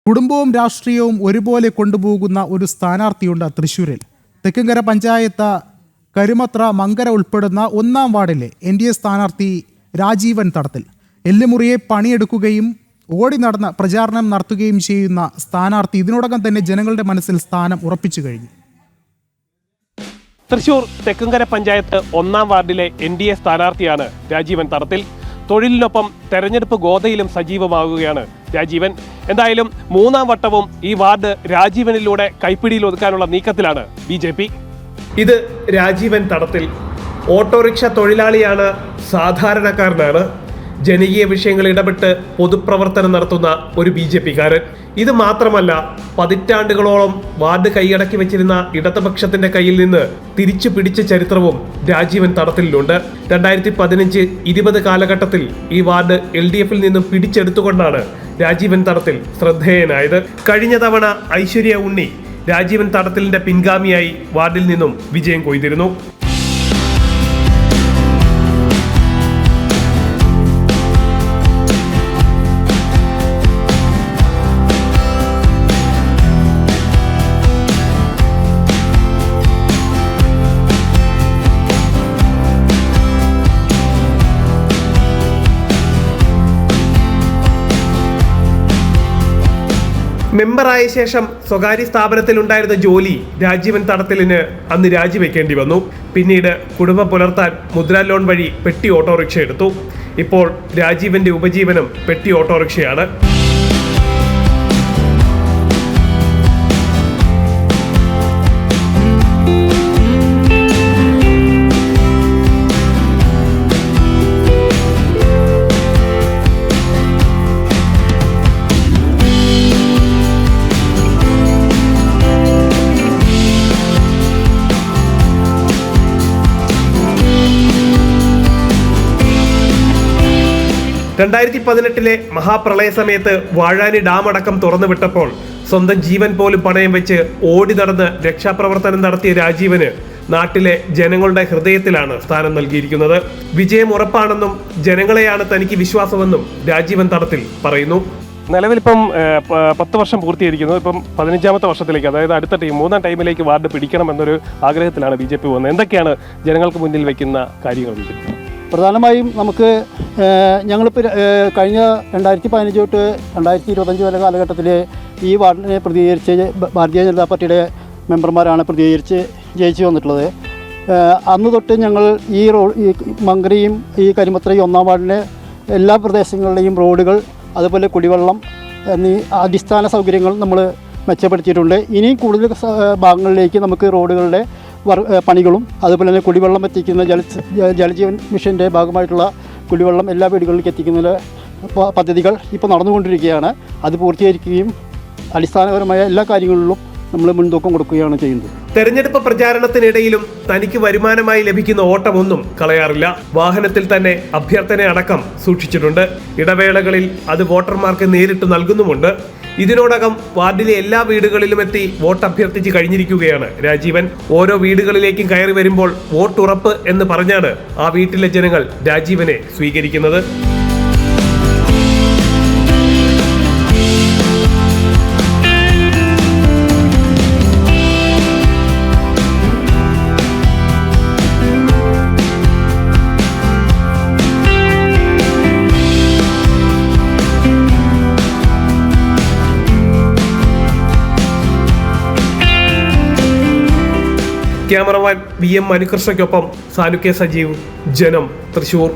കുടുംബവും രാഷ്ട്രീയവും ഒരുപോലെ കൊണ്ടുപോകുന്ന ഒരു സ്ഥാനാർത്ഥിയുണ്ട് തൃശ്ശൂരിൽ. തെക്കുംകര പഞ്ചായത്ത് കരുമത്ര മങ്കര ഉൾപ്പെടുന്ന 1-ാം വാർഡിലെ NDA സ്ഥാനാർത്ഥി രാജീവൻ തടത്തിൽ. എല്ലുമുറിയെ പണിയെടുക്കുകയും ഓടി നടന്ന് പ്രചാരണം നടത്തുകയും ചെയ്യുന്ന സ്ഥാനാർത്ഥി ഇതിനോടകം തന്നെ ജനങ്ങളുടെ മനസ്സിൽ സ്ഥാനം ഉറപ്പിച്ചു കഴിഞ്ഞു. തൃശൂർ തെക്കുംകര പഞ്ചായത്ത് 1-ാം വാർഡിലെ NDA സ്ഥാനാർത്ഥിയാണ് രാജീവൻ തടത്തിൽ. തൊഴിലിനൊപ്പം തെരഞ്ഞെടുപ്പ് ഗോതയിലും സജീവമാകുകയാണ് രാജീവൻ. എന്തായാലും 3-ാം വട്ടവും ഈ വാർഡ് രാജീവനിലൂടെ കൈപ്പിടിയിൽ ഒതുക്കാനുള്ള നീക്കത്തിലാണ് BJP. ഇത് രാജീവൻ തടത്തിൽ ഓട്ടോറിക്ഷ തൊഴിലാളിയാണ്, സാധാരണക്കാരനാണ്, ജനകീയ വിഷയങ്ങൾ ഇടപെട്ട് പൊതുപ്രവർത്തനം നടത്തുന്ന ഒരു BJP-കാരൻ. ഇത് മാത്രമല്ല, പതിറ്റാണ്ടുകളോളം വാർഡ് കൈയടക്കി വെച്ചിരുന്ന ഇടതുപക്ഷത്തിന്റെ കയ്യിൽ നിന്ന് തിരിച്ചു പിടിച്ച ചരിത്രവും രാജീവൻ തടത്തിലുണ്ട്. 2015-20 കാലഘട്ടത്തിൽ ഈ വാർഡ് LDF-ൽ നിന്നും പിടിച്ചെടുത്തുകൊണ്ടാണ് രാജീവൻ തടത്തിൽ ശ്രദ്ധേയനായത്. കഴിഞ്ഞ തവണ ഐശ്വര്യ ഉണ്ണി രാജീവൻ തടത്തിലിന്റെ പിൻഗാമിയായി വാർഡിൽ നിന്നും വിജയം കൊയ്തിരുന്നു. മെമ്പറായ ശേഷം സ്വകാര്യ സ്ഥാപനത്തിൽ ഉണ്ടായിരുന്ന ജോലി രാജീവൻ തടത്തിലിന് അന്ന് രാജിവെക്കേണ്ടി വന്നു. പിന്നീട് കുടുംബം പുലർത്താൻ മുദ്രാ ലോൺ വഴി പെട്ടി ഓട്ടോറിക്ഷ എടുത്തു. ഇപ്പോൾ രാജീവന്റെ ഉപജീവനം പെട്ടി ഓട്ടോറിക്ഷയാണ്. ിലെ മഹാപ്രളയ സമയത്ത് വാഴാനി ഡാം അടക്കം തുറന്നുവിട്ടപ്പോൾ സ്വന്തം ജീവൻ പോലും പണയം വെച്ച് ഓടി നടന്ന് രക്ഷാപ്രവർത്തനം നടത്തിയ രാജീവന് നാട്ടിലെ ജനങ്ങളുടെ ഹൃദയത്തിലാണ് സ്ഥാനം നൽകിയിരിക്കുന്നത്. വിജയം ഉറപ്പാണെന്നും ജനങ്ങളെയാണ് തനിക്ക് വിശ്വാസമെന്നും രാജീവൻ തടത്തിൽ പറയുന്നു. നിലവിലിപ്പം 10 വർഷം പൂർത്തീകരിക്കുന്നു. ഇപ്പം 15-ാമത്തെ വർഷത്തിലേക്ക്, അതായത് അടുത്ത 3-ാം ടൈമിലേക്ക് വാർഡ് പിടിക്കണം എന്നൊരു ആഗ്രഹത്തിലാണ് BJP പോകുന്നത്. എന്തൊക്കെയാണ് ജനങ്ങൾക്ക് മുന്നിൽ വയ്ക്കുന്ന കാര്യങ്ങൾ? പ്രധാനമായും നമുക്ക് ഞങ്ങളിപ്പോൾ കഴിഞ്ഞ 2015 തൊട്ട് 2025 വരെ കാലഘട്ടത്തിൽ ഈ വാർഡിനെ പ്രതികരിച്ച് ഭാരതീയ ജനതാ പാർട്ടിയുടെ മെമ്പർമാരാണ് പ്രതികരിച്ച് ജയിച്ചു വന്നിട്ടുള്ളത്. അന്ന് തൊട്ട് ഞങ്ങൾ ഈ മങ്കരയും ഈ കരിമത്രയും 1-ാം വാർഡിലെ എല്ലാ പ്രദേശങ്ങളിലെയും റോഡുകൾ, അതുപോലെ കുടിവെള്ളം എന്നീ അടിസ്ഥാന സൗകര്യങ്ങൾ നമ്മൾ മെച്ചപ്പെടുത്തിയിട്ടുണ്ട്. ഇനിയും കൂടുതൽ ഭാഗങ്ങളിലേക്ക് നമുക്ക് റോഡുകളുടെ പണികളും അതുപോലെ തന്നെ കുടിവെള്ളം എത്തിക്കുന്ന ജലജീവൻ മിഷൻ്റെ ഭാഗമായിട്ടുള്ള കുടിവെള്ളം എല്ലാ വീടുകളിലേക്ക് എത്തിക്കുന്ന പദ്ധതികൾ ഇപ്പോൾ നടന്നുകൊണ്ടിരിക്കുകയാണ്. അത് പൂർത്തീകരിക്കുകയും അടിസ്ഥാനപരമായ എല്ലാ കാര്യങ്ങളിലും നമ്മൾ മുൻതൂക്കം കൊടുക്കുകയാണ് ചെയ്യുന്നത്. തെരഞ്ഞെടുപ്പ് പ്രചാരണത്തിനിടയിലും തനിക്ക് വരുമാനമായി ലഭിക്കുന്ന ഓട്ടമൊന്നും കളയാറില്ല. വാഹനത്തിൽ തന്നെ അഭ്യർത്ഥന അടക്കം സൂക്ഷിച്ചിട്ടുണ്ട്. ഇടവേളകളിൽ അത് വോട്ടർമാർക്ക് നേരിട്ട് നൽകുന്നുമുണ്ട്. ഇതിനോടകം വാർഡിലെ എല്ലാ വീടുകളിലും എത്തി വോട്ട് അഭ്യർത്ഥിച്ച് കഴിഞ്ഞിരിക്കുകയാണ് രാജീവൻ. ഓരോ വീടുകളിലേക്കും കയറി വരുമ്പോൾ വോട്ടുറപ്പ് എന്ന് പറഞ്ഞാണ് ആ വീട്ടിലെ ജനങ്ങൾ രാജീവനെ സ്വീകരിക്കുന്നത്. ക്യാമറമാൻ VM മനുകൃഷ്ണയ്ക്കൊപ്പം സാനു K. സജീവ്, ജനം, തൃശൂർ.